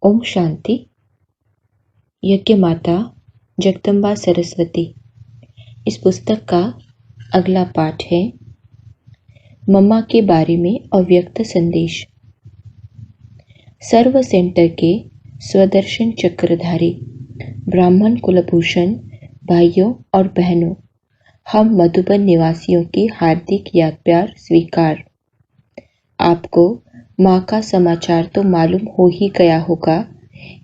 ओम शांति। यज्ञ माता जगदम्बा सरस्वती। इस पुस्तक का अगला पाठ है मम्मा के बारे में अव्यक्त संदेश। सर्व सेंटर के स्वदर्शन चक्रधारी ब्राह्मण कुलभूषण भाइयों और बहनों, हम मधुबन निवासियों की हार्दिक याद प्यार स्वीकार। आपको माँ का समाचार तो मालूम हो ही गया होगा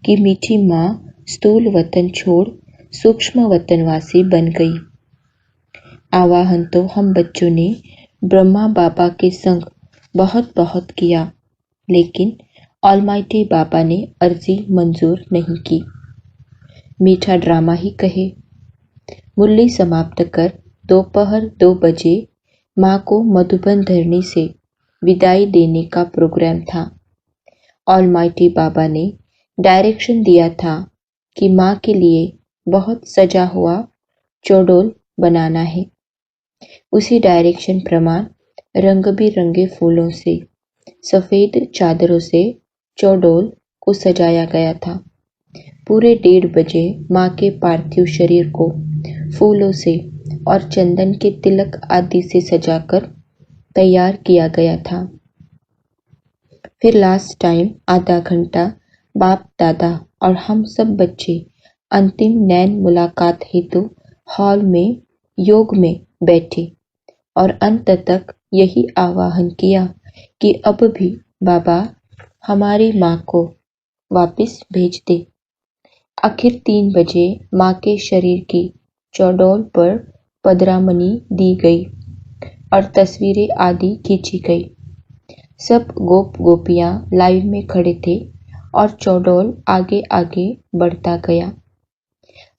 कि मीठी माँ स्थूल वतन छोड़ सूक्ष्म वतनवासी बन गई। आवाहन तो हम बच्चों ने ब्रह्मा बाबा के संग बहुत बहुत किया, लेकिन ऑलमाइटी बाबा ने अर्जी मंजूर नहीं की। मीठा ड्रामा ही कहे। मुरली समाप्त कर दोपहर 2 बजे माँ को मधुबन धरनी से विदाई देने का प्रोग्राम था। ऑलमाइटी बाबा ने डायरेक्शन दिया था कि माँ के लिए बहुत सजा हुआ चौडोल बनाना है। उसी डायरेक्शन प्रमाण रंग बिरंगे फूलों से, सफ़ेद चादरों से चौडोल को सजाया गया था। पूरे 1:30 बजे माँ के पार्थिव शरीर को फूलों से और चंदन के तिलक आदि से सजाकर तैयार किया गया था। फिर लास्ट टाइम आधा घंटा बाप दादा और हम सब बच्चे अंतिम नैन मुलाकात हेतु हॉल में योग में बैठे और अंत तक यही आवाहन किया कि अब भी बाबा हमारी माँ को वापस भेज दे। आखिर 3 बजे माँ के शरीर की चौडोल पर पदरामनी दी गई और तस्वीरें आदि खींची गई। सब गोप गोपियाँ लाइन में खड़े थे और चौडोल आगे आगे बढ़ता गया।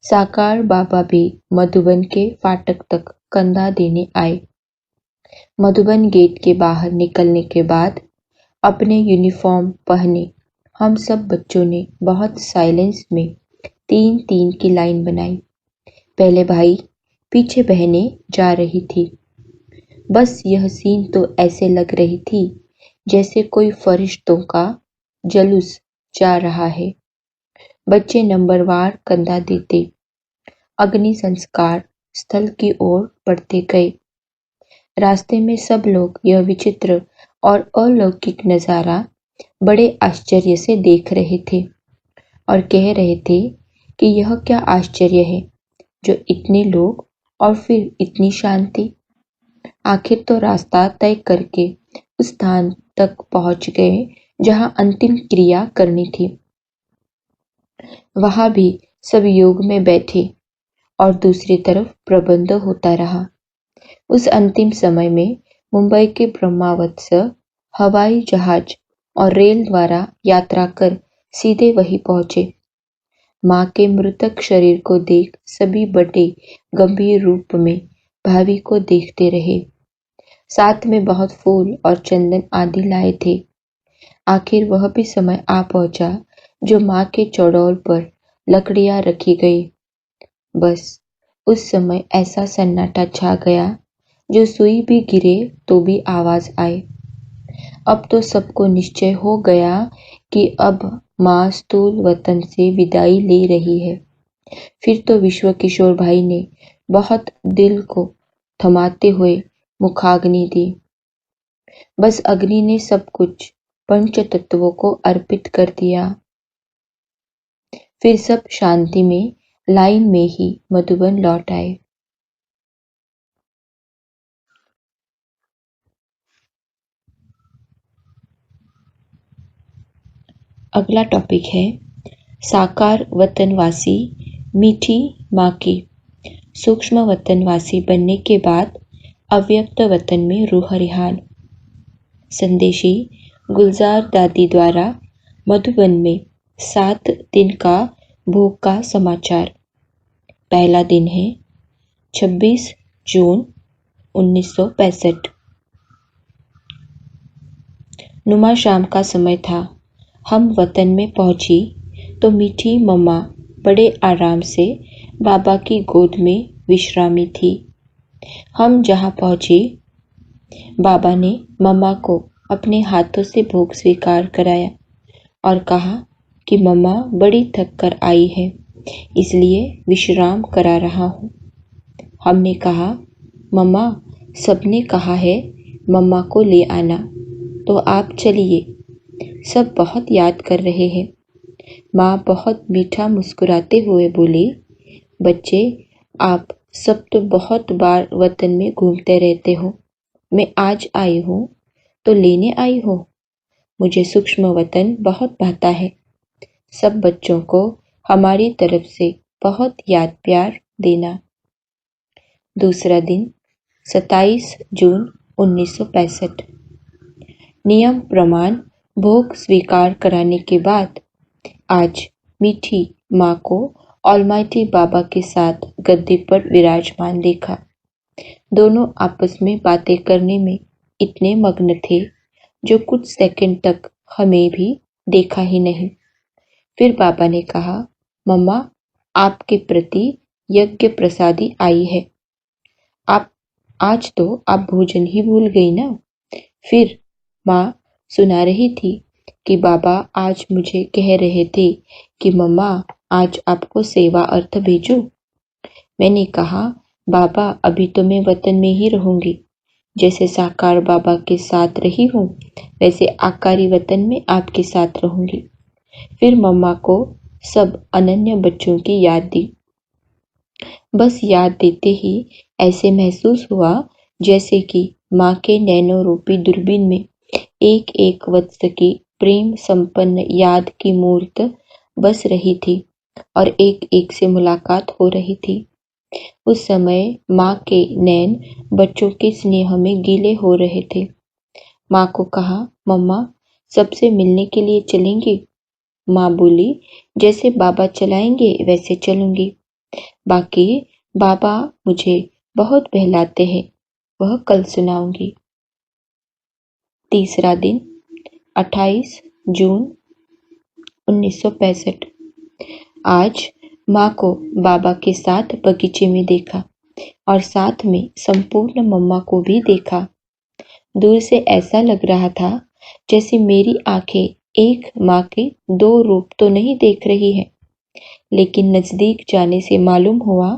साकार बाबा भी मधुबन के फाटक तक कंधा देने आए। मधुबन गेट के बाहर निकलने के बाद अपने यूनिफॉर्म पहने हम सब बच्चों ने बहुत साइलेंस में 3-3 की लाइन बनाई। पहले भाई, पीछे बहनें जा रही थी। बस यह सीन तो ऐसे लग रही थी जैसे कोई फरिश्तों का जुलूस जा रहा है। बच्चे नंबरवार कंधा देते अग्नि संस्कार स्थल की ओर बढ़ते गए। रास्ते में सब लोग यह विचित्र और अलौकिक नज़ारा बड़े आश्चर्य से देख रहे थे और कह रहे थे कि यह क्या आश्चर्य है, जो इतने लोग और फिर इतनी शांति। आखिर तो रास्ता तय करके उस स्थान तक पहुंच गए जहां अंतिम क्रिया करनी थी। वहां भी सब योग में बैठे और दूसरी तरफ प्रबंध होता रहा। उस अंतिम समय में मुंबई के ब्रह्मावत्स हवाई जहाज और रेल द्वारा यात्रा कर सीधे वहीं पहुंचे। माँ के मृतक शरीर को देख सभी बड़े गंभीर रूप में भावी को देखते रहे। साथ में बहुत फूल और चंदन आदि लाए थे। आखिर वह भी समय आ पहुंचा जो माँ के चौडोल पर लकड़ियां रखी गई। बस उस समय ऐसा सन्नाटा छा गया जो सुई भी गिरे तो भी आवाज आए। अब तो सबको निश्चय हो गया कि अब माँ स्थूल वतन से विदाई ले रही है। फिर तो विश्व किशोर भाई ने बहुत दिल को थमाते हुए मुखाग्नि दी। बस अग्नि ने सब कुछ पंच तत्वों को अर्पित कर दिया। फिर सब शांति में लाइन में ही मधुबन लौट आए। अगला टॉपिक है साकार वतनवासी मीठी माँ की। सूक्ष्म वतनवासी बनने के बाद अव्यक्त वतन में रूह रिहान। संदेशी गुलजार दादी द्वारा मधुबन में 7 दिन का भोग का समाचार। पहला दिन है 26 जून 1965। नुमा शाम का समय था। हम वतन में पहुंची तो मीठी मम्मा बड़े आराम से बाबा की गोद में विश्रामी थी। हम जहां पहुंचे, बाबा ने मम्मा को अपने हाथों से भोग स्वीकार कराया और कहा कि मम्मा बड़ी थक कर आई है, इसलिए विश्राम करा रहा हूँ। हमने कहा, मम्मा सबने कहा है मम्मा को ले आना, तो आप चलिए। सब बहुत याद कर रहे हैं। माँ बहुत मीठा मुस्कुराते हुए बोली, बच्चे आप सब तो बहुत बार वतन में घूमते रहते हो, मैं आज आई हूँ तो लेने आई हो। मुझे सूक्ष्म वतन बहुत भाता है। सब बच्चों को हमारी तरफ से बहुत याद प्यार देना। दूसरा दिन 27 जून 1965। नियम प्रमाण भोग स्वीकार कराने के बाद आज मीठी माँ को ऑलमाइटी बाबा के साथ गद्दी पर विराजमान देखा। दोनों आपस में बातें करने में इतने मग्न थे जो कुछ सेकंड तक हमें भी देखा ही नहीं। फिर बाबा ने कहा, मम्मा आपके प्रति यज्ञ प्रसादी आई है। आप आज तो आप भोजन ही भूल गई ना। फिर माँ सुना रही थी कि बाबा आज मुझे कह रहे थे कि मम्मा आज आपको सेवा अर्थ भेजूं। मैंने कहा, बाबा अभी तो मैं वतन में ही रहूंगी। जैसे साकार बाबा के साथ रही हूँ, वैसे आकारी वतन में आपके साथ रहूंगी। फिर मम्मा को सब अनन्य बच्चों की याद दी। बस याद देते ही ऐसे महसूस हुआ जैसे कि माँ के नैनो रूपी दूरबीन में एक एक वत्स की प्रेम संपन्न याद की मूर्त बस रही थी और एक एक से मुलाकात हो रही थी। उस समय माँ के नैन बच्चों के स्नेह में गीले हो रहे थे। माँ को कहा, मम्मा सबसे मिलने के लिए चलेंगे। माँ बोली, जैसे बाबा चलाएंगे वैसे चलूंगी। बाकी बाबा मुझे बहुत बहलाते हैं, वह कल सुनाऊंगी। तीसरा दिन 28 जून 1965। आज माँ को बाबा के साथ बगीचे में देखा और साथ में संपूर्ण मम्मा को भी देखा। दूर से ऐसा लग रहा था जैसे मेरी आंखें एक माँ के दो रूप तो नहीं देख रही है, लेकिन नजदीक जाने से मालूम हुआ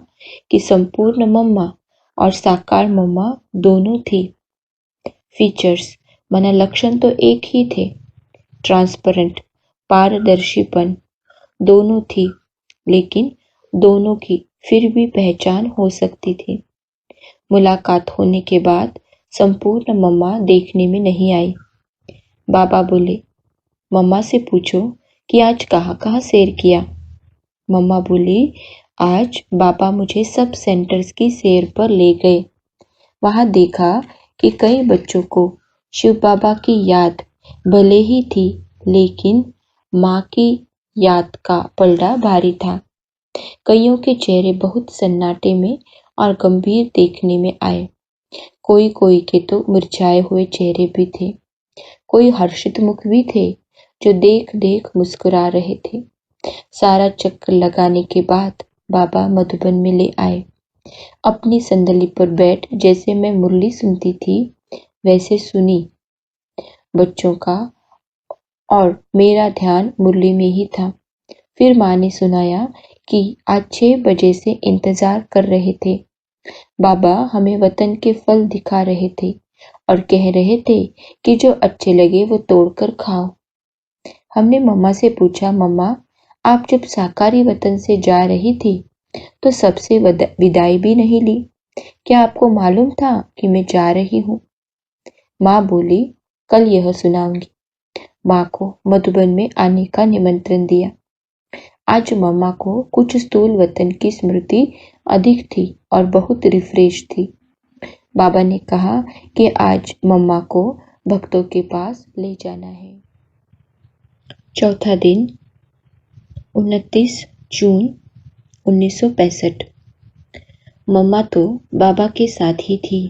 कि संपूर्ण मम्मा और साकार मम्मा दोनों थी। फीचर्स माना लक्षण तो एक ही थे, ट्रांसपेरेंट पारदर्शीपन दोनों थी, लेकिन दोनों की फिर भी पहचान हो सकती थी। मुलाकात होने के बाद संपूर्ण मम्मा देखने में नहीं आई। बाबा बोले, मम्मा से पूछो कि आज कहाँ कहाँ सैर किया। मम्मा बोली, आज बाबा मुझे सब सेंटर्स की सैर पर ले गए। वहां देखा कि कई बच्चों को शिव बाबा की याद भले ही थी, लेकिन माँ की याद का पलड़ा भारी था। कईयों के चेहरे बहुत सन्नाटे में और गंभीर देखने में आए। कोई कोई के तो मुरझाए हुए चेहरे भी थे। कोई हर्षित मुख भी थे जो देख देख मुस्कुरा रहे थे। सारा चक्कर लगाने के बाद बाबा मधुबन में ले आए। अपनी संदली पर बैठ जैसे मैं मुरली सुनती थी वैसे सुनी। बच्चों का और मेरा ध्यान मुरली में ही था। फिर माँ ने सुनाया कि आज 6 बजे से इंतजार कर रहे थे। बाबा हमें वतन के फल दिखा रहे थे और कह रहे थे कि जो अच्छे लगे वो तोड़कर खाओ। हमने मम्मा से पूछा, मम्मा आप जब साकारी वतन से जा रही थी तो सबसे विदाई भी नहीं ली, क्या आपको मालूम था कि मैं जा रही हूँ? माँ बोली, कल यह सुनाऊंगी। माँ को मधुबन में आने का निमंत्रण दिया। आज मम्मा को कुछ स्थूल वतन की स्मृति अधिक थी और बहुत रिफ्रेश थी। बाबा ने कहा कि आज मम्मा को भक्तों के पास ले जाना है। चौथा दिन 29 जून 1965। मम्मा तो बाबा के साथ ही थी।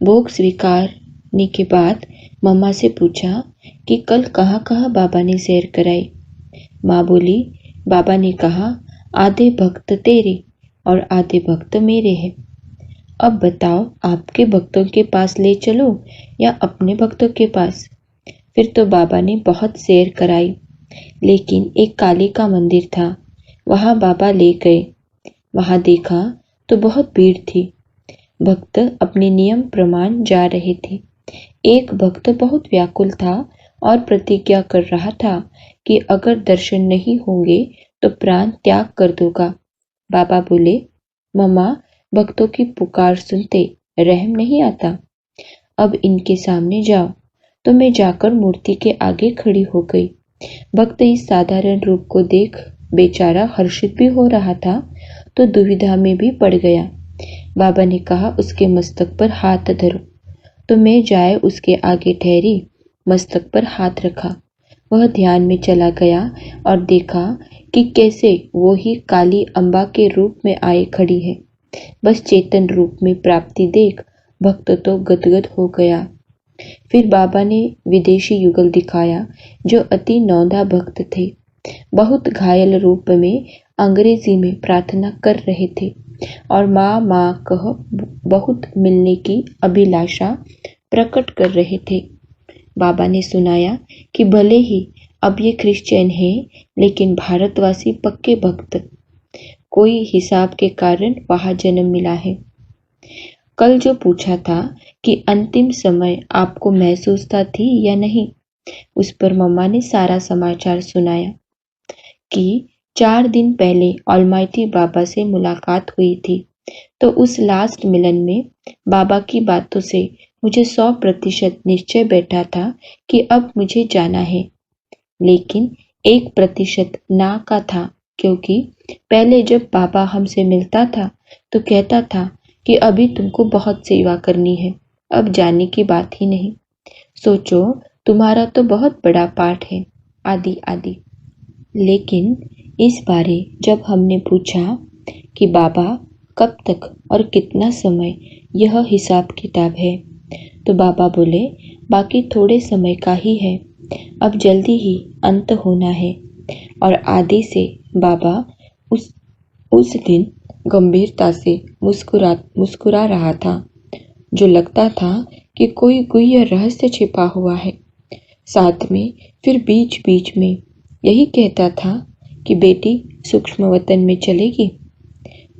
भोग स्वीकारने के बाद मम्मा से पूछा कि कल कहाँ कहाँ बाबा ने सैर कराई। माँ बोली, बाबा ने कहा आधे भक्त तेरे और आधे भक्त मेरे हैं। अब बताओ आपके भक्तों के पास ले चलो या अपने भक्तों के पास। फिर तो बाबा ने बहुत सैर कराई लेकिन एक काली का मंदिर था, वहाँ बाबा ले गए। वहाँ देखा तो बहुत भीड़ थी। भक्त अपने नियम प्रमाण जा रहे थे। एक भक्त बहुत व्याकुल था और प्रतिज्ञा कर रहा था कि अगर दर्शन नहीं होंगे तो प्राण त्याग कर दूंगा। बाबा बोले, मम्मा, भक्तों की पुकार सुनते रहम नहीं आता? अब इनके सामने जाओ। तो मैं जाकर मूर्ति के आगे खड़ी हो गई। भक्त इस साधारण रूप को देख बेचारा हर्षित भी हो रहा था तो दुविधा में भी पड़ गया। बाबा ने कहा, उसके मस्तक पर हाथ धरो। तो मैं जाए उसके आगे ठहरी, मस्तक पर हाथ रखा। वह ध्यान में चला गया और देखा कि कैसे वो ही काली अम्बा के रूप में आए खड़ी है। बस चेतन रूप में प्राप्ति देख भक्त तो गदगद हो गया। फिर बाबा ने विदेशी युगल दिखाया जो अति नौंधा भक्त थे। बहुत घायल रूप में अंग्रेजी में प्रार्थना कर रहे थे और माँ माँ कह बहुत मिलने की अभिलाषा प्रकट कर रहे थे। बाबा ने सुनाया कि भले ही अब ये क्रिश्चियन हैं, लेकिन भारतवासी पक्के भक्त, कोई हिसाब के कारण वहाँ जन्म मिला है। कल जो पूछा था कि अंतिम समय आपको महसूसता थी या नहीं, उस पर मम्मा ने सारा समाचार सुनाया कि 4 दिन पहले ऑलमाइटी बाबा से मुलाकात हुई थी। तो उस लास्ट मिलन में बाबा की बातों से मुझे 100% निश्चय बैठा था कि अब मुझे जाना है। लेकिन 1% ना का था, क्योंकि पहले जब बाबा हमसे मिलता था तो कहता था कि अभी तुमको बहुत सेवा करनी है, अब जाने की बात ही नहीं। सोचो, तुम्हारा तो बहुत बड़ा पाठ है, आदि आदि। लेकिन इस बारे जब हमने पूछा कि बाबा कब तक और कितना समय यह हिसाब किताब है, तो बाबा बोले, बाकी थोड़े समय का ही है, अब जल्दी ही अंत होना है। और आदि से बाबा उस दिन गंभीरता से मुस्कुरा रहा था, जो लगता था कि कोई गुह्य रहस्य छिपा हुआ है। साथ में फिर बीच बीच में यही कहता था कि बेटी सूक्ष्म वतन में चलेगी,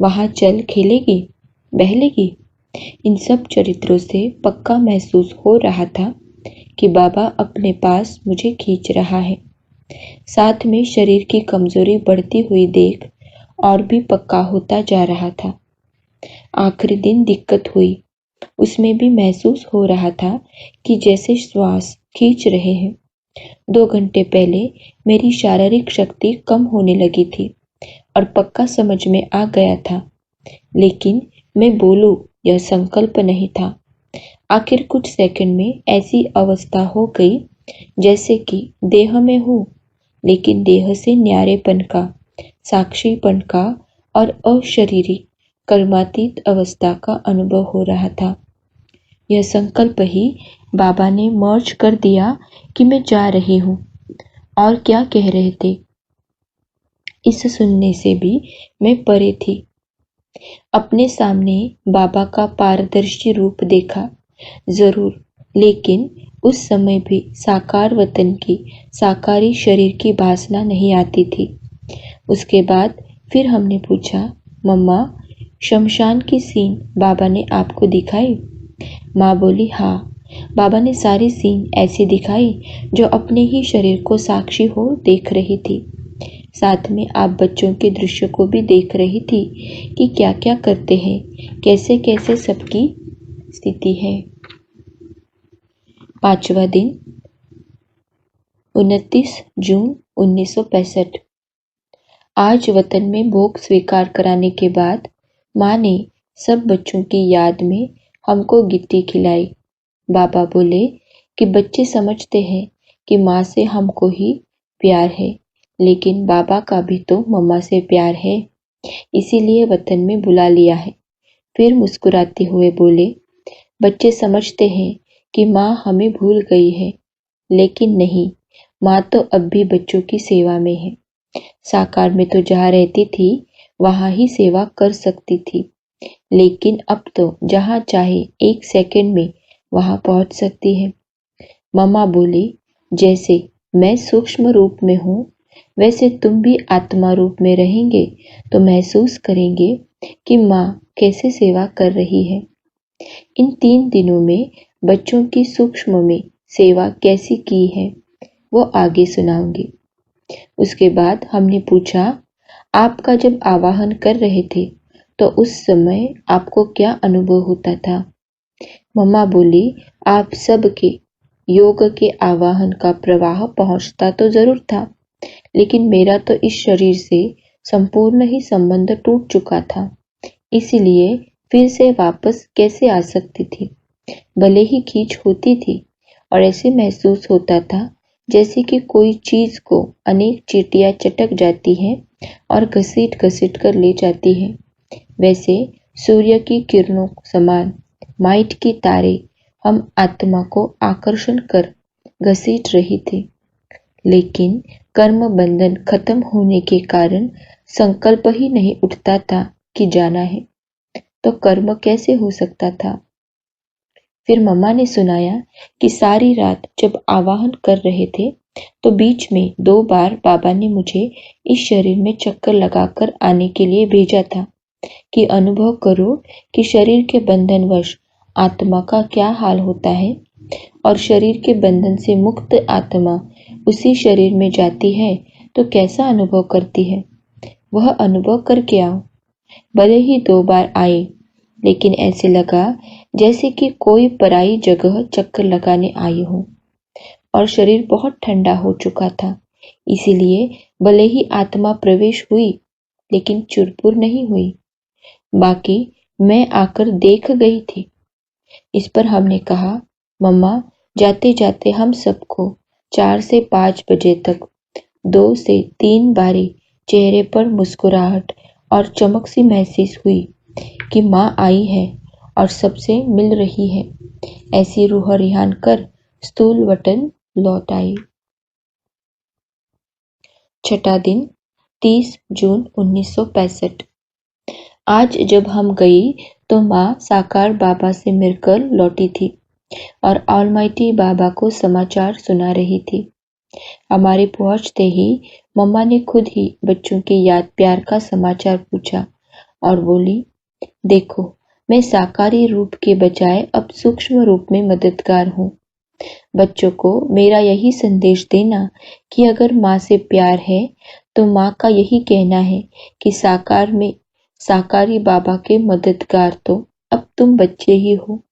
वहाँ चल खेलेगी, बहलेगी। इन सब चरित्रों से पक्का महसूस हो रहा था कि बाबा अपने पास मुझे खींच रहा है। साथ में शरीर की कमजोरी बढ़ती हुई देख और भी पक्का होता जा रहा था। आखिरी दिन दिक्कत हुई, उसमें भी महसूस हो रहा था कि जैसे श्वास खींच रहे हैं। 2 घंटे पहले मेरी शारीरिक शक्ति कम होने लगी थी और पक्का समझ में आ गया था, लेकिन मैं बोलूं यह संकल्प नहीं था। आखिर कुछ सेकंड में ऐसी अवस्था हो गई जैसे कि देह में हूँ, लेकिन देह से न्यारेपन का, साक्षीपन का और अशरीरी कर्मातीत अवस्था का अनुभव हो रहा था। यह संकल्प ही बाबा ने मर्ज कर दिया कि मैं जा रही हूँ। और क्या कह रहे थे, इस सुनने से भी मैं परे थी। अपने सामने बाबा का पारदर्शी रूप देखा जरूर, लेकिन उस समय भी साकार वतन की, साकारी शरीर की वासना नहीं आती थी। उसके बाद फिर हमने पूछा, मम्मा, शमशान की सीन बाबा ने आपको दिखाई? माँ बोली, हाँ। बाबा ने सारी सीन ऐसी दिखाई जो अपने ही शरीर को साक्षी हो देख रही थी। साथ में आप बच्चों के दृश्य को भी देख रही थी कि क्या क्या करते हैं, कैसे कैसे सबकी स्थिति है। 5वां दिन 29 जून 1965। आज वतन में भोग स्वीकार कराने के बाद माँ ने सब बच्चों की याद में हमको गिट्टी खिलाई। बाबा बोले कि बच्चे समझते हैं कि माँ से हमको ही प्यार है, लेकिन बाबा का भी तो मम्मा से प्यार है, इसीलिए वतन में बुला लिया है। फिर मुस्कुराते हुए बोले, बच्चे समझते हैं कि माँ हमें भूल गई है, लेकिन नहीं, माँ तो अब भी बच्चों की सेवा में है। साकार में तो जहाँ रहती थी वहाँ ही सेवा कर सकती थी, लेकिन अब तो जहाँ चाहे 1 सेकंड में वहाँ पहुँच सकती है। मम्मा बोली, जैसे मैं सूक्ष्म रूप में हूँ, वैसे तुम भी आत्मा रूप में रहेंगे तो महसूस करेंगे कि माँ कैसे सेवा कर रही है। इन 3 दिनों में बच्चों की सूक्ष्म में सेवा कैसी की है वो आगे सुनाऊंगी। उसके बाद हमने पूछा, आपका जब आवाहन कर रहे थे तो उस समय आपको क्या अनुभव होता था? मम्मा बोली, आप सबके योग के आवाहन का प्रवाह पहुंचता तो जरूर था, लेकिन मेरा तो इस शरीर से संपूर्ण ही संबंध टूट चुका था, इसलिए फिर से वापस कैसे आ सकती थी? भले ही खींच होती थी और ऐसे महसूस होता था जैसे कि कोई चीज को अनेक चींटियां चटक जाती हैं और घसीट घसीट कर ले जाती हैं। वैसे सूर्य की किरणों समान माइट की तारे हम आत्मा को आकर्षण कर घसीट रही थी, लेकिन कर्म बंधन खत्म होने के कारण संकल्प ही नहीं उठता था कि जाना है, तो कर्म कैसे हो सकता था? फिर मम्मा ने सुनाया कि सारी रात जब आवाहन कर रहे थे तो बीच में 2 बार बाबा ने मुझे इस शरीर में चक्कर लगाकर आने के लिए भेजा था कि अनुभव करो कि शरीर के बंधनवश आत्मा का क्या हाल होता है, और शरीर के बंधन से मुक्त आत्मा उसी शरीर में जाती है तो कैसा अनुभव करती है, वह अनुभव करके आओ। भले ही 2 बार आए, लेकिन ऐसे लगा जैसे कि कोई पराई जगह चक्कर लगाने आई हो, और शरीर बहुत ठंडा हो चुका था, इसीलिए भले ही आत्मा प्रवेश हुई लेकिन चुरपुर नहीं हुई। बाकी मैं आकर देख गई थी। इस पर हमने कहा, मम्मा जाते जाते हम सबको 4 से 5 बजे तक 2 से 3 बारी चेहरे पर मुस्कुराहट और चमक सी महसूस हुई कि माँ आई है और सबसे मिल रही है। ऐसी रूह रिहान कर स्थूल वतन लौट आई। छठा दिन 30 जून 1965। आज जब हम गई तो माँ साकार बाबा से मिलकर लौटी थी और ऑलमाइटी बाबा को समाचार सुना रही थी। हमारे पहुंचते ही मम्मा ने खुद ही बच्चों के याद प्यार का समाचार पूछा और बोली, देखो मैं साकारी रूप के बजाय अब सूक्ष्म रूप में मददगार हूँ। बच्चों को मेरा यही संदेश देना कि अगर माँ से प्यार है तो माँ का यही कहना है कि साकार में साकारी बाबा के मददगार तो अब तुम बच्चे ही हो,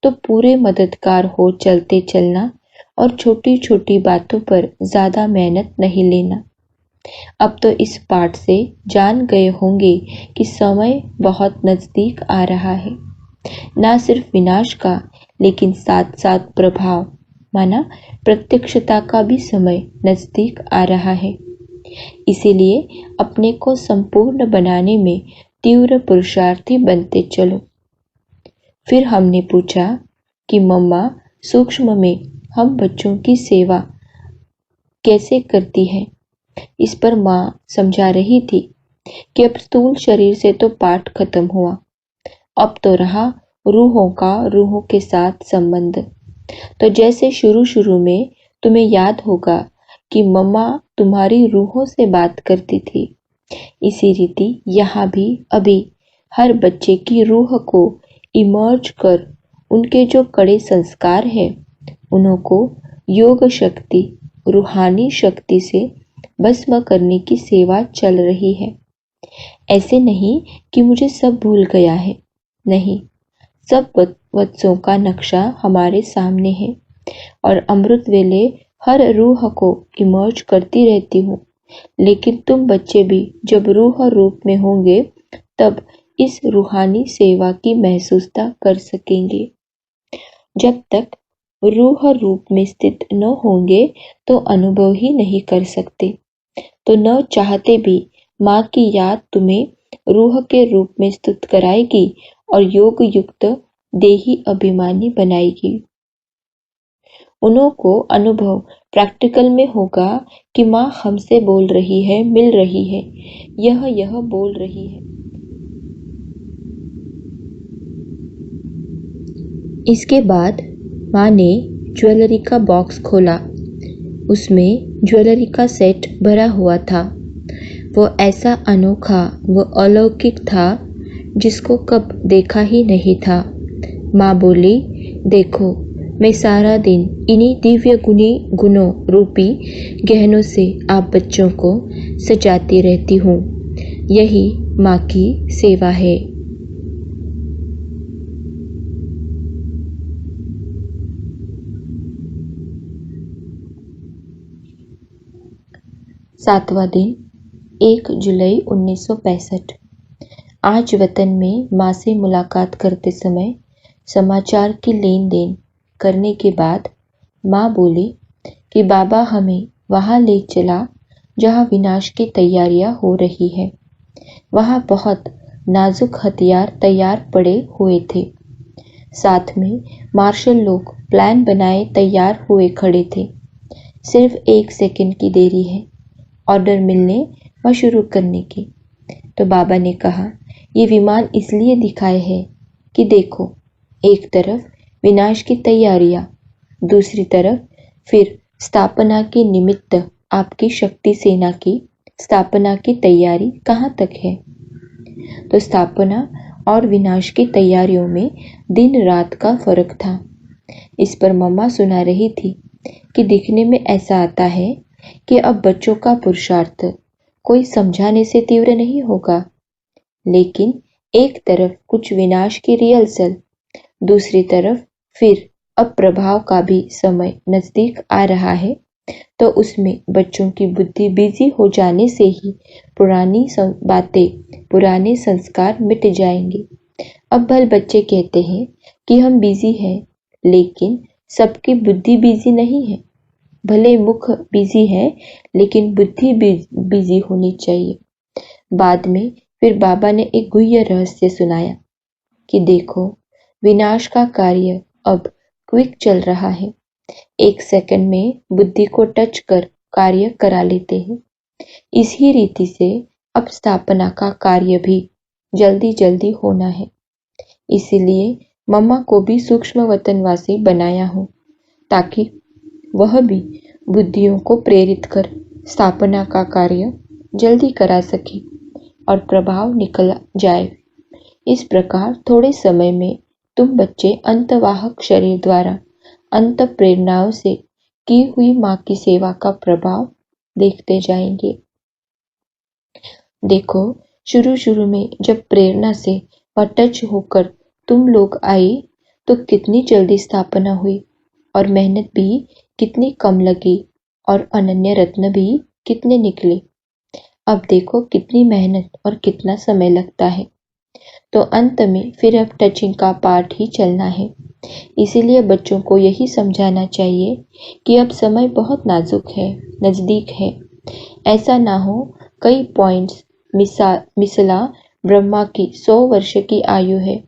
तो पूरे मददगार हो चलते चलना और छोटी छोटी बातों पर ज्यादा मेहनत नहीं लेना। अब तो इस पाठ से जान गए होंगे कि समय बहुत नजदीक आ रहा है, ना सिर्फ विनाश का लेकिन साथ साथ प्रभाव माना प्रत्यक्षता का भी समय नजदीक आ रहा है। इसीलिए अपने को संपूर्ण बनाने में तीव्र पुरुषार्थी बनते चलो। फिर हमने पूछा कि मम्मा सूक्ष्म में हम बच्चों की सेवा कैसे करती है? इस पर माँ समझा रही थी कि अब स्थूल शरीर से तो पाठ खत्म हुआ, अब तो रहा रूहों का रूहों के साथ संबंध। तो जैसे शुरू शुरू में तुम्हें याद होगा कि मम्मा तुम्हारी रूहों से बात करती थी, इसी रीति यहाँ भी अभी हर बच्चे की रूह को इमर्ज कर उनके जो कड़े संस्कार हैं उनको योग शक्ति रूहानी शक्ति से भस्म करने की सेवा चल रही है। ऐसे नहीं कि मुझे सब भूल गया है, नहीं, सब वत्सों का नक्शा हमारे सामने है और अमृत वेले हर रूह को इमर्ज करती रहती हूँ, लेकिन तुम बच्चे भी जब रूह रूप में होंगे तब इस रूहानी सेवा की महसूसता कर सकेंगे। जब तक रूह रूप में स्थित न होंगे तो अनुभव ही नहीं कर सकते, तो न चाहते भी माँ की याद तुम्हें रूह के रूप में स्थित कराएगी और योग युक्त देही अभिमानी बनाएगी। उन्हों को अनुभव प्रैक्टिकल में होगा कि माँ हमसे बोल रही है, मिल रही है, यह बोल रही है। इसके बाद माँ ने ज्वेलरी का बॉक्स खोला, उसमें ज्वेलरी का सेट भरा हुआ था। वो ऐसा अनोखा व अलौकिक था जिसको कब देखा ही नहीं था। माँ बोली, देखो, मैं सारा दिन इन्हीं दिव्य गुणों रूपी गहनों से आप बच्चों को सजाती रहती हूँ। यही माँ की सेवा है। 7वां दिन 1 जुलाई 1965। आज वतन में माँ से मुलाकात करते समय समाचार की लेन देन करने के बाद माँ बोली कि बाबा हमें वहाँ ले चला जहाँ विनाश की तैयारियाँ हो रही है। वहाँ बहुत नाजुक हथियार तैयार पड़े हुए थे। साथ में मार्शल लोग प्लान बनाए तैयार हुए खड़े थे। सिर्फ 1 सेकंड की देरी है ऑर्डर मिलने व शुरू करने की। तो बाबा ने कहा, ये विमान इसलिए दिखाए है कि देखो, एक तरफ विनाश की तैयारियां, दूसरी तरफ फिर स्थापना के निमित्त आपकी शक्ति सेना की स्थापना की तैयारी कहाँ तक है। तो स्थापना और विनाश की तैयारियों में दिन रात का फर्क था। इस पर मम्मा सुना रही थी कि दिखने में ऐसा आता है कि अब बच्चों का पुरुषार्थ कोई समझाने से तीव्र नहीं होगा, लेकिन एक तरफ कुछ विनाश की रिहर्सल, दूसरी तरफ फिर अब प्रभाव का भी समय नजदीक आ रहा है, तो उसमें बच्चों की बुद्धि बिजी हो जाने से ही पुरानी बातें, पुराने संस्कार मिट जाएंगे। अब भले बच्चे कहते हैं कि हम बिजी हैं, लेकिन सबकी बुद्धि बिजी नहीं है। भले मुख बिजी है, लेकिन बुद्धि बिजी होनी चाहिए। बाद में फिर बाबा ने एक गुह्य रहस्य सुनाया कि देखो, विनाश का कार्य अब क्विक चल रहा है। 1 सेकंड में बुद्धि को टच कर कार्य करा लेते हैं। इसी रीति से अब स्थापना का कार्य भी जल्दी जल्दी होना है। इसीलिए मम्मा को भी सूक्ष्म वतनवासी बनाया हूँ, ताकि वह भी बुद्धियों को प्रेरित कर स्थापना का कार्य जल्दी करा सके और प्रभाव निकल जाए। इस प्रकार थोड़े समय में तुम बच्चे अंतवाहक शरीर द्वारा अंत प्रेरणाओं से की हुई माँ की सेवा का प्रभाव देखते जाएंगे। देखो, शुरू शुरू में जब प्रेरणा से वह टच होकर तुम लोग आए तो कितनी जल्दी स्थापना हुई और मेहनत भी कितनी कम लगी और अनन्य रत्न भी कितने निकले। अब देखो कितनी मेहनत और कितना समय लगता है। तो अंत में फिर अब टचिंग का पार्ट ही चलना है। इसीलिए बच्चों को यही समझाना चाहिए कि अब समय बहुत नाजुक है, नजदीक है। ऐसा ना हो कई पॉइंट्स मिसला ब्रह्मा की 100 वर्ष की आयु है।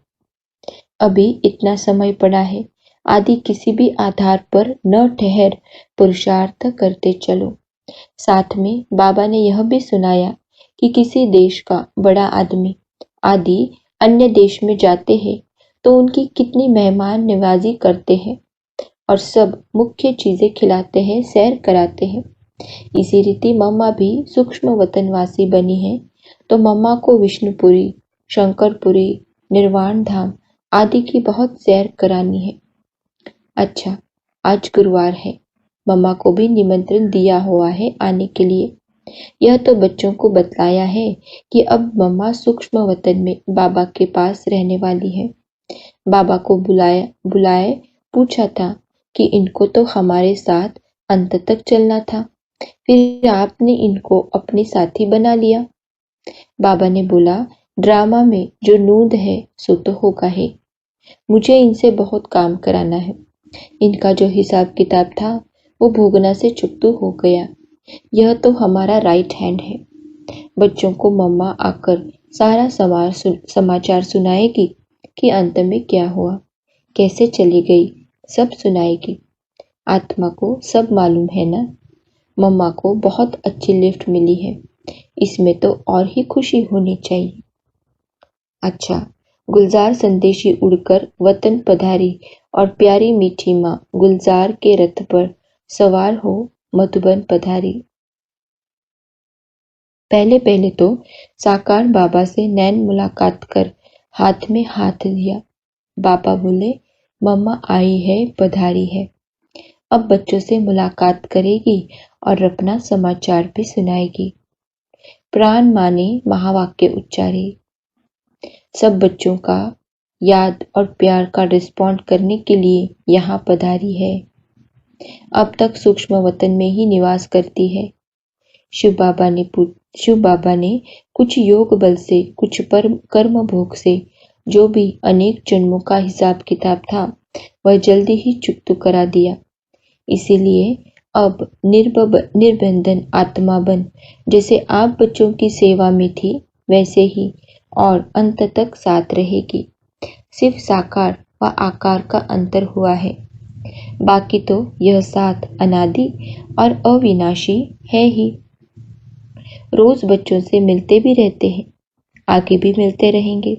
अभी इतना समय पड़ा है, आदि किसी भी आधार पर न ठहर पुरुषार्थ करते चलो। साथ में बाबा ने यह भी सुनाया कि किसी देश का बड़ा आदमी आदि अन्य देश में जाते हैं तो उनकी कितनी मेहमान नवाजी करते हैं और सब मुख्य चीजें खिलाते हैं, सैर कराते हैं। इसी रीति मम्मा भी सूक्ष्म वतनवासी बनी है, तो मम्मा को विष्णुपुरी, शंकरपुरी, निर्वाण धाम आदि की बहुत सैर करानी है। अच्छा, आज गुरुवार है, मम्मा को भी निमंत्रण दिया हुआ है आने के लिए। यह तो बच्चों को बतलाया है कि अब मम्मा सूक्ष्म वतन में बाबा के पास रहने वाली है। बाबा को बुलाए पूछा था कि इनको तो हमारे साथ अंत तक चलना था, फिर आपने इनको अपने साथी बना लिया। बाबा ने बोला, ड्रामा में जो नूंद है सो तो होगा है। मुझे इनसे बहुत काम कराना है। इनका जो हिसाब किताब था वो भोगना से चुकतू हो गया। यह तो हमारा राइट हैंड है। बच्चों को मम्मा आकर सारा समाचार सुनाएगी कि अंत में क्या हुआ, कैसे चली गई, सब सुनाएगी। आत्मा को सब मालूम है ना। मम्मा को बहुत अच्छी लिफ्ट मिली है, इसमें तो और ही खुशी होनी चाहिए। अच्छा, गुलजार संदेशी उड़कर वतन पधारी और प्यारी मीठी माँ गुलजार के रथ पर सवार हो मधुबन पधारी। पहले पहले तो साकार बाबा से नैन मुलाकात कर हाथ में हाथ दिया। बाबा बोले, मम्मा आई है, पधारी है। अब बच्चों से मुलाकात करेगी और अपना समाचार भी सुनाएगी। प्राण माँ ने महावाक्य उच्चारे। सब बच्चों का याद और प्यार का रिस्पॉन्ड करने के लिए यहाँ पधारी है। अब तक सूक्ष्म वतन में ही निवास करती है। शिव बाबा ने कुछ योग बल से, कुछ कर्म भोग से जो भी अनेक जन्मों का हिसाब किताब था वह जल्दी ही चुकता करा दिया। इसीलिए अब निर्बंधन आत्मा बन जैसे आप बच्चों की सेवा में थी वैसे ही और अंत तक साथ रहेगी। सिर्फ साकार व आकार का अंतर हुआ है, बाकी तो यह साथ अनादि और अविनाशी है ही। रोज बच्चों से मिलते भी रहते हैं, आगे भी मिलते रहेंगे।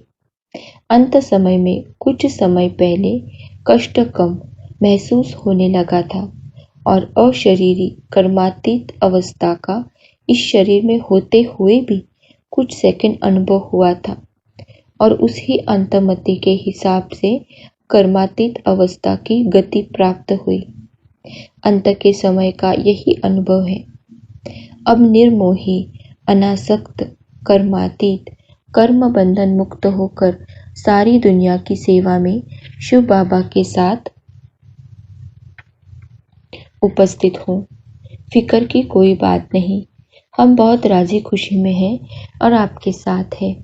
अंत समय में कुछ समय पहले कष्ट कम महसूस होने लगा था और अशरीरी कर्मातीत अवस्था का इस शरीर में होते हुए भी कुछ सेकंड अनुभव हुआ था और उसी अंतमति के हिसाब से कर्मातीत अवस्था की गति प्राप्त हुई। अंत के समय का यही अनुभव है। अब निर्मोही, अनासक्त, कर्मातीत, कर्म बंधन मुक्त होकर सारी दुनिया की सेवा में शिव बाबा के साथ उपस्थित हूँ। फिक्र की कोई बात नहीं, हम बहुत राजी खुशी में हैं और आपके साथ हैं।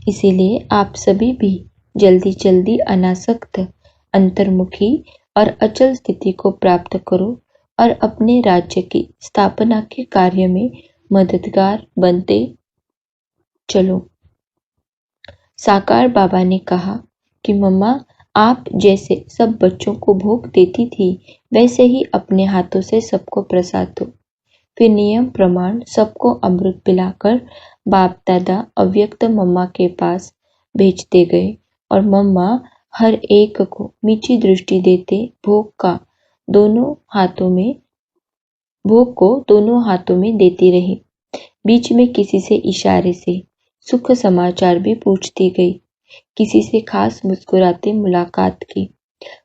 इसीलिए आप सभी भी जल्दी जल्दी अनासक्त, अंतर्मुखी और अचल स्थिति को प्राप्त करो और अपने राज्य की स्थापना के कार्य में मददगार बनते चलो। साकार बाबा ने कहा कि मम्मा, आप जैसे सब बच्चों को भोग देती थी वैसे ही अपने हाथों से सबको प्रसाद दो। फिर नियम प्रमाण सबको अमृत पिलाकर बाप दादा अव्यक्त मम्मा के पास भेजते गए और मम्मा हर एक को मीठी दृष्टि देते भोग को दोनों हाथों में देती रही। बीच में किसी से इशारे से सुख समाचार भी पूछती गई, किसी से खास मुस्कुराते मुलाकात की।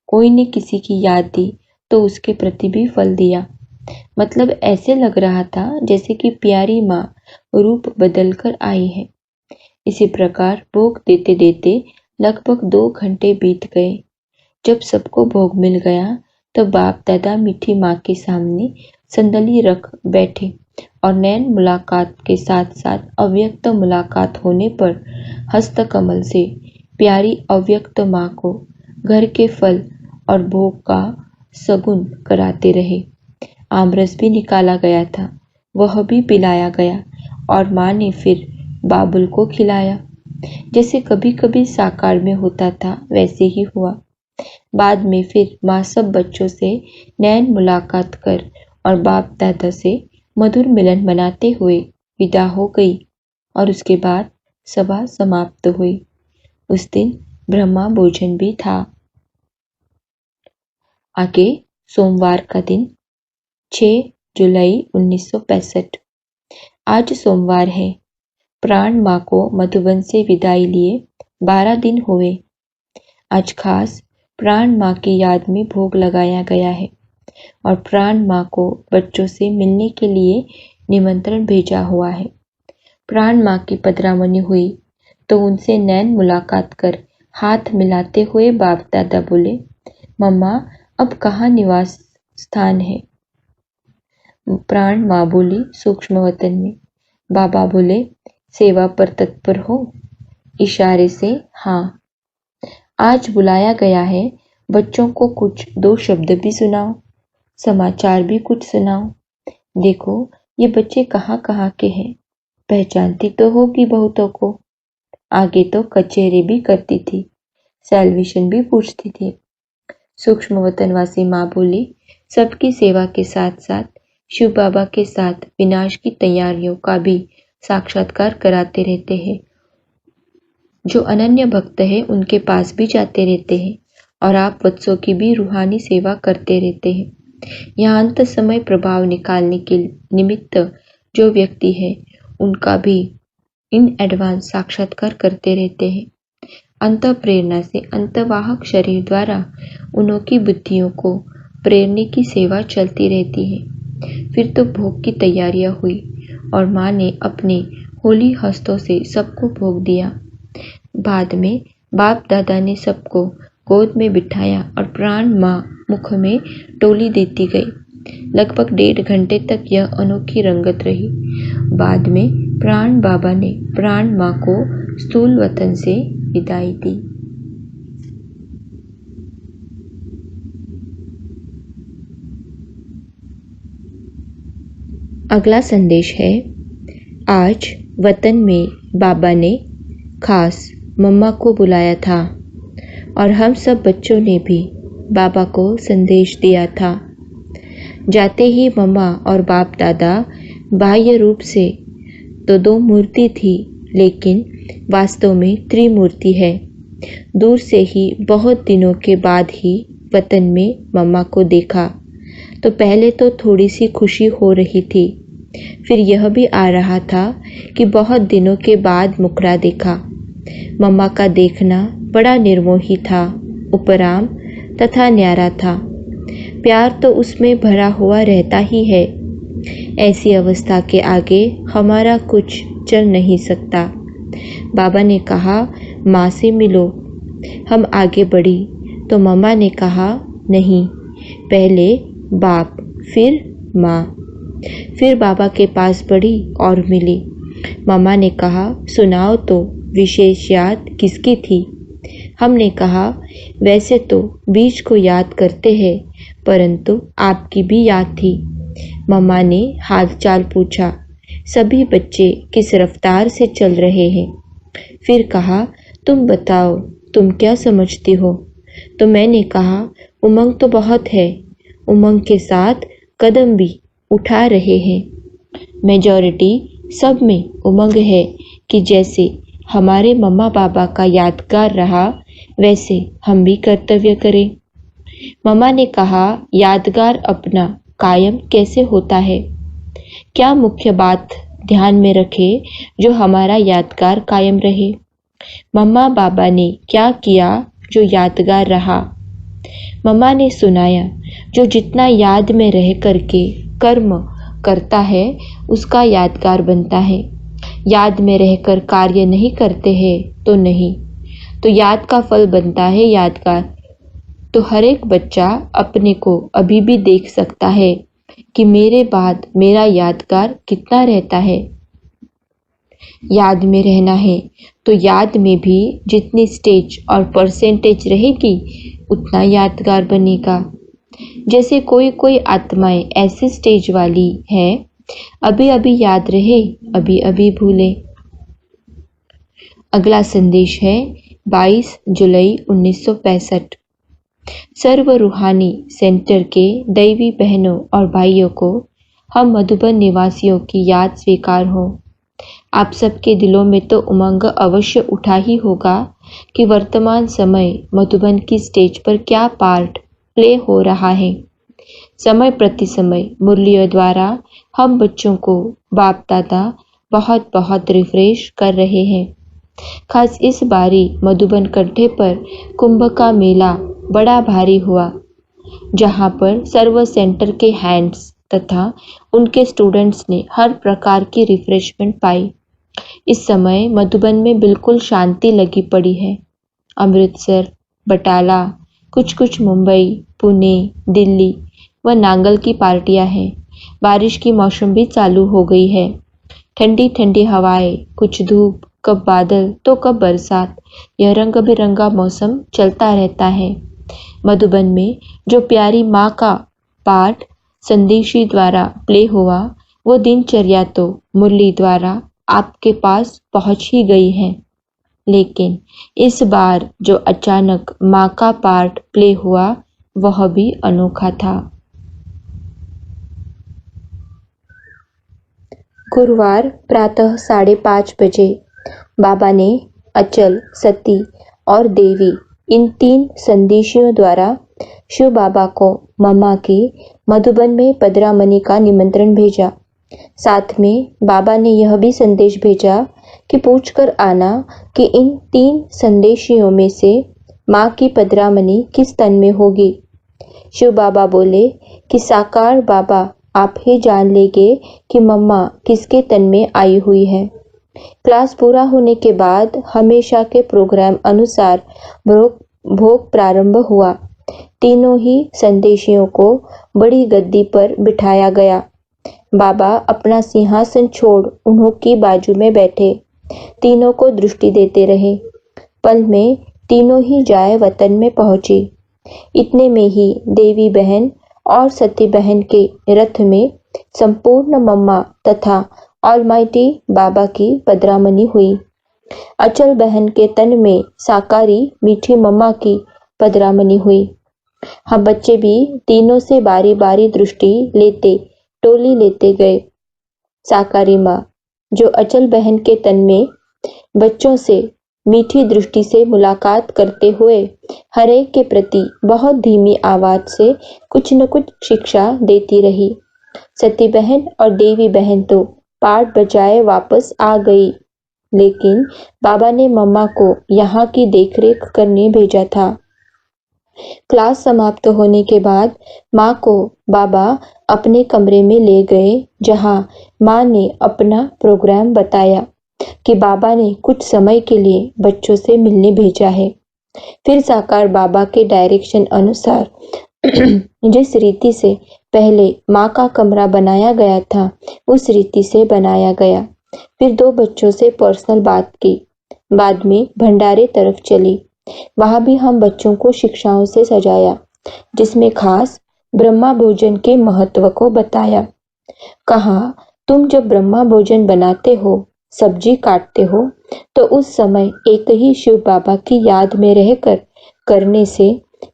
कोई ने किसी की याद दी तो उसके प्रति भी फल दिया। मतलब ऐसे लग रहा था जैसे कि प्यारी माँ रूप बदल कर आई है। इसी प्रकार भोग देते देते लगभग 2 घंटे बीत गए। जब सबको भोग मिल गया तब बाप दादा मीठी माँ के सामने संदली रख बैठे और नैन मुलाकात के साथ साथ अव्यक्त मुलाकात होने पर हस्त कमल से प्यारी अव्यक्त माँ को घर के फल और भोग का सगुन कराते रहे। आमरस भी निकाला गया था, वह भी पिलाया गया और माँ ने फिर बाबुल को खिलाया। जैसे कभी कभी साकार में होता था वैसे ही हुआ। बाद में फिर माँ सब बच्चों से नैन मुलाकात कर और बाप दादा से मधुर मिलन मनाते हुए विदा हो गई और उसके बाद सभा समाप्त हुई। उस दिन ब्रह्मा भोजन भी था। आगे सोमवार का दिन 6 जुलाई 1965। आज सोमवार है। प्राण माँ को मधुबन से विदाई लिए 12 दिन हुए। आज खास प्राण माँ की याद में भोग लगाया गया है और प्राण माँ को बच्चों से मिलने के लिए निमंत्रण भेजा हुआ है। प्राण माँ की पधरामनी हुई तो उनसे नैन मुलाकात कर हाथ मिलाते हुए बाप दादा बोले, मम्मा अब कहाँ निवास स्थान है? प्राण माँ बोली, सूक्ष्म वतन में। बाबा बोले, सेवा पर तत्पर हो? इशारे से हाँ। आज बुलाया गया है, बच्चों को कुछ 2 शब्द भी सुनाओ, समाचार भी कुछ सुनाओ। देखो ये बच्चे कहाँ कहाँ के हैं, पहचानती तो होगी बहुतों को। आगे तो कचेरे भी करती थी, सैल्वेशन भी पूछती थी। सूक्ष्म वतनवासी माँ बोली, सबकी सेवा के साथ साथ शिव बाबा के साथ विनाश की तैयारियों का भी साक्षात्कार कराते रहते हैं। जो अनन्य भक्त है उनके पास भी जाते रहते हैं और आप बच्चों की भी रूहानी सेवा करते रहते हैं। यहाँ अंत समय प्रभाव निकालने के निमित्त जो व्यक्ति है उनका भी इन एडवांस साक्षात्कार करते रहते हैं। अंत प्रेरणा से अंतवाहक शरीर द्वारा उनकी बुद्धियों को प्रेरणे की सेवा चलती रहती है। फिर तो भोग की तैयारियां हुई और माँ ने अपने होली हस्तों से सबको भोग दिया। बाद में बाप दादा ने सबको गोद में बिठाया और प्राण माँ मुख में टोली देती गई। लगभग 1.5 घंटे तक यह अनोखी रंगत रही। बाद में प्राण बाबा ने प्राण माँ को स्थूल वतन से विदाई दी। अगला संदेश है, आज वतन में बाबा ने खास मम्मा को बुलाया था और हम सब बच्चों ने भी बाबा को संदेश दिया था। जाते ही मम्मा और बाप दादा बाह्य रूप से तो 2 मूर्ति थी, लेकिन वास्तव में त्रिमूर्ति है। दूर से ही बहुत दिनों के बाद ही वतन में मम्मा को देखा तो पहले तो थोड़ी सी खुशी हो रही थी, फिर यह भी आ रहा था कि बहुत दिनों के बाद मुखड़ा देखा। मम्मा का देखना बड़ा निर्मोही था, उपराम तथा न्यारा था। प्यार तो उसमें भरा हुआ रहता ही है। ऐसी अवस्था के आगे हमारा कुछ चल नहीं सकता। बाबा ने कहा, माँ से मिलो। हम आगे बढ़ी तो मम्मा ने कहा, नहीं, पहले बाप फिर माँ। फिर बाबा के पास बढ़ी और मिली। मम्मा ने कहा, सुनाओ तो, विशेष याद किसकी थी? हमने कहा, वैसे तो बीज को याद करते हैं, परंतु आपकी भी याद थी। मम्मा ने हालचाल पूछा। सभी बच्चे किस रफ्तार से चल रहे हैं? फिर कहा, तुम बताओ, तुम क्या समझती हो? तो मैंने कहा, उमंग तो बहुत है, उमंग के साथ कदम भी उठा रहे हैं। मेजॉरिटी सब में उमंग है कि जैसे हमारे मम्मा पापा का यादगार रहा, वैसे हम भी कर्तव्य करें। मम्मा ने कहा, यादगार अपना कायम कैसे होता है? क्या मुख्य बात ध्यान में रखे जो हमारा यादगार कायम रहे? मम्मा बाबा ने क्या किया जो यादगार रहा? मम्मा ने सुनाया, जो जितना याद में रह करके कर्म करता है उसका यादगार बनता है। याद में रहकर कार्य नहीं करते हैं तो नहीं, तो याद का फल बनता है यादगार। तो हर एक बच्चा अपने को अभी भी देख सकता है कि मेरे बाद मेरा यादगार कितना रहता है। याद में रहना है तो याद में भी जितनी स्टेज और परसेंटेज रहेगी उतना यादगार बनेगा। जैसे कोई कोई आत्माएं ऐसी स्टेज वाली है, अभी अभी याद रहे, अभी अभी भूले। अगला संदेश है 22 जुलाई 1965। सर्व रूहानी सेंटर के दैवी बहनों और भाइयों को हम मधुबन निवासियों की याद स्वीकार हो। आप सबके दिलों में तो उमंग अवश्य उठा ही होगा कि वर्तमान समय मधुबन की स्टेज पर क्या पार्ट प्ले हो रहा है। समय प्रति समय मुरलियों द्वारा हम बच्चों को बाप दादा बहुत बहुत रिफ्रेश कर रहे हैं। खास इस बारी मधुबन कंठे पर कुंभ का मेला बड़ा भारी हुआ, जहां पर सर्व सेंटर के हैंड्स तथा उनके स्टूडेंट्स ने हर प्रकार की रिफ्रेशमेंट पाई। इस समय मधुबन में बिल्कुल शांति लगी पड़ी है। अमृतसर, बटाला, कुछ मुंबई, पुणे, दिल्ली व नांगल की पार्टियां हैं। बारिश की मौसम भी चालू हो गई है। ठंडी ठंडी हवाएं, कुछ धूप, कब बादल तो कब बरसात, यह रंग बिरंगा मौसम चलता रहता है। मधुबन में जो प्यारी माँ का पाठ संदेशी द्वारा प्ले हुआ, वो दिनचर्या तो मुरली द्वारा आपके पास पहुंच ही गई है, लेकिन इस बार जो अचानक माँ का पाठ प्ले हुआ वह भी अनोखा था। गुरुवार प्रातः 5:30 बजे बाबा ने अचल, सती और देवी इन 3 संदेशियों द्वारा शिव बाबा को मम्मा की मधुबन में पदरामनी का निमंत्रण भेजा। साथ में बाबा ने यह भी संदेश भेजा कि पूछकर आना कि इन 3 संदेशियों में से माँ की पदरामनी किस तन में होगी। शिव बाबा बोले कि साकार बाबा आप ही जान लेंगे कि मम्मा किसके तन में आई हुई है। क्लास पूरा होने के बाद हमेशा के प्रोग्राम अनुसार भोग प्रारंभ हुआ। तीनों ही संदेशियों को बड़ी गद्दी पर बिठाया गया। बाबा अपना सिंहासन छोड़ उन्हों की बाजू में बैठे, तीनों को दृष्टि देते रहे। पल में तीनों ही जाए वतन में पहुंची। इतने में ही देवी बहन और सती बहन के रथ में संपूर्ण मम्मा तथा ऑलमाइटी बाबा की पदरामनी हुई। अचल बहन के तन में साकारी मीठी मम्मा की पदरामनी हुई। हम बच्चे भी तीनों से बारी बारी दृष्टि लेते टोली लेते गए। साकारी माँ जो अचल बहन के तन में बच्चों से मीठी दृष्टि से मुलाकात करते हुए हर एक के प्रति बहुत धीमी आवाज से कुछ न कुछ शिक्षा देती रही। सती बहन और देवी बहन तो पाठ बजाए वापस आ गई, लेकिन बाबा ने मम्मा को यहाँ की देखरेख करने भेजा था। क्लास समाप्त होने के बाद माँ को बाबा अपने कमरे में ले गए, जहाँ माँ ने अपना प्रोग्राम बताया कि बाबा ने कुछ समय के लिए बच्चों से मिलने भेजा है। फिर साकार बाबा के डायरेक्शन अनुसार जिस रीति से पहले माँ का कमरा बनाया गया था उस रीति से बनाया गया। फिर 2 बच्चों से पर्सनल बात की। बाद में भंडारे तरफ चली। वहां भी हम बच्चों को शिक्षाओं से सजाया, जिसमें खास ब्रह्मा भोजन के महत्व को बताया। कहा तुम जब ब्रह्मा भोजन बनाते हो, सब्जी काटते हो, तो उस समय एक ही शिव बाबा की याद में रहकर करने से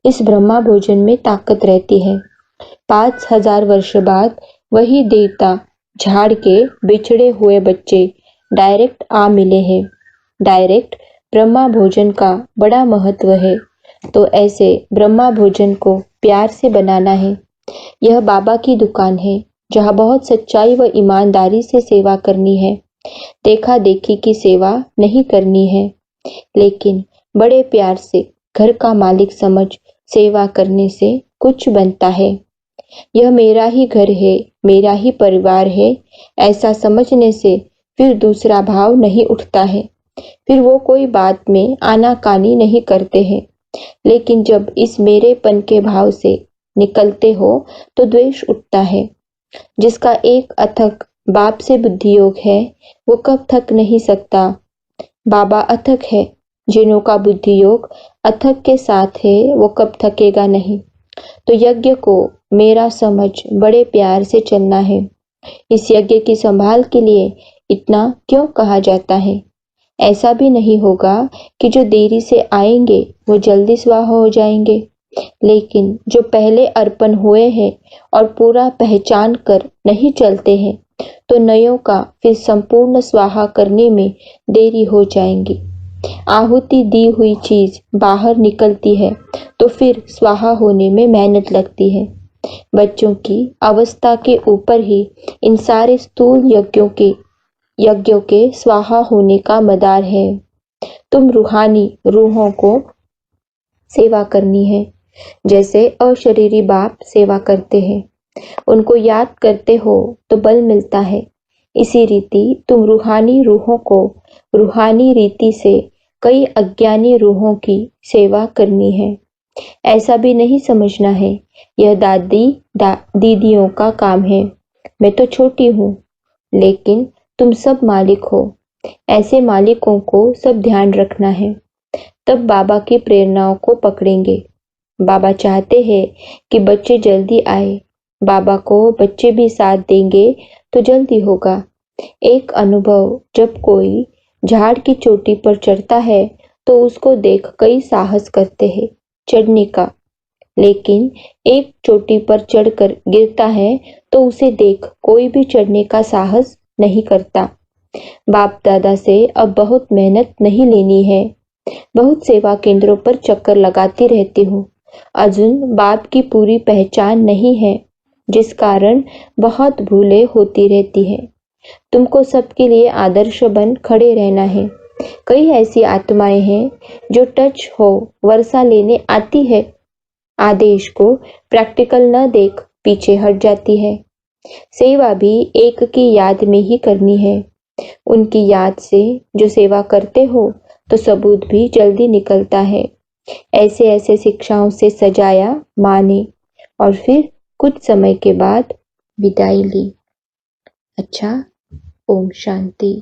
इस ब्रह्मा भोजन में ताकत रहती है। 5000 वर्ष बाद वही देवता झाड़ के बिछड़े हुए बच्चे डायरेक्ट आ मिले हैं। डायरेक्ट ब्रह्मा भोजन का बड़ा महत्व है, तो ऐसे ब्रह्मा भोजन को प्यार से बनाना है। यह बाबा की दुकान है, जहाँ बहुत सच्चाई व ईमानदारी से सेवा करनी है। देखा देखी की सेवा नहीं करनी है, लेकिन बड़े प्यार से घर का मालिक समझ सेवा करने से कुछ बनता है। यह मेरा ही घर है, मेरा ही परिवार है, ऐसा समझने से फिर दूसरा भाव नहीं उठता है। फिर वो कोई बात में आनाकानी नहीं करते हैं। लेकिन जब इस मेरेपन के भाव से निकलते हो तो द्वेष उठता है। जिसका एक अथक बाप से बुद्धि योग है, वो कब थक नहीं सकता। बाबा अथक है, जिन्हों का बुद्धि योग अथक के साथ है, वो कब थकेगा नहीं। तो यज्ञ को मेरा समझ बड़े प्यार से चलना है। इस यज्ञ की संभाल के लिए इतना क्यों कहा जाता है। ऐसा भी नहीं होगा कि जो देरी से आएंगे वो जल्दी स्वाहा हो जाएंगे, लेकिन जो पहले अर्पण हुए हैं और पूरा पहचान कर नहीं चलते हैं, तो नयों का फिर संपूर्ण स्वाहा करने में देरी हो जाएंगी। आहुति दी हुई चीज बाहर निकलती है तो फिर स्वाहा होने में मेहनत लगती है। बच्चों की अवस्था के ऊपर ही इन सारे स्थूल यज्ञों के स्वाहा होने का मदार है। तुम रूहानी रूहों को सेवा करनी है, जैसे अशरीरी बाप सेवा करते हैं। उनको याद करते हो तो बल मिलता है। इसी रीति तुम रूहानी रूहों को रूहानी रीति से कई अज्ञानी रूहों की सेवा करनी है। ऐसा भी नहीं समझना है यह दीदियों का काम है। मैं तो छोटी हूँ, लेकिन तुम सब मालिक हो। ऐसे मालिकों को सब ध्यान रखना है, तब बाबा की प्रेरणाओं को पकड़ेंगे। बाबा चाहते हैं कि बच्चे जल्दी आए। बाबा को बच्चे भी साथ देंगे तो जल्दी होगा। एक अनुभव, जब कोई झाड़ की चोटी पर चढ़ता है तो उसको देख कई साहस करते हैं चढ़ने का, लेकिन एक चोटी पर चढ़कर गिरता है तो उसे देख कोई भी चढ़ने का साहस नहीं करता। बाप दादा से अब बहुत मेहनत नहीं लेनी है। बहुत सेवा केंद्रों पर चक्कर लगाती रहती हूँ, अजून बाप की पूरी पहचान नहीं है, जिस कारण बहुत भूलें होती रहती हैं। तुमको सबके लिए आदर्श बन खड़े रहना है। कई ऐसी आत्माएं हैं जो टच हो वर्षा लेने आती है, आदेश को प्रैक्टिकल न देख पीछे हट जाती है। सेवा भी एक की याद में ही करनी है। उनकी याद से जो सेवा करते हो तो सबूत भी जल्दी निकलता है। ऐसे ऐसे शिक्षाओं से सजाया माँ ने और फिर कुछ समय के बाद विदाई ली। अच्छा, ओम शांति।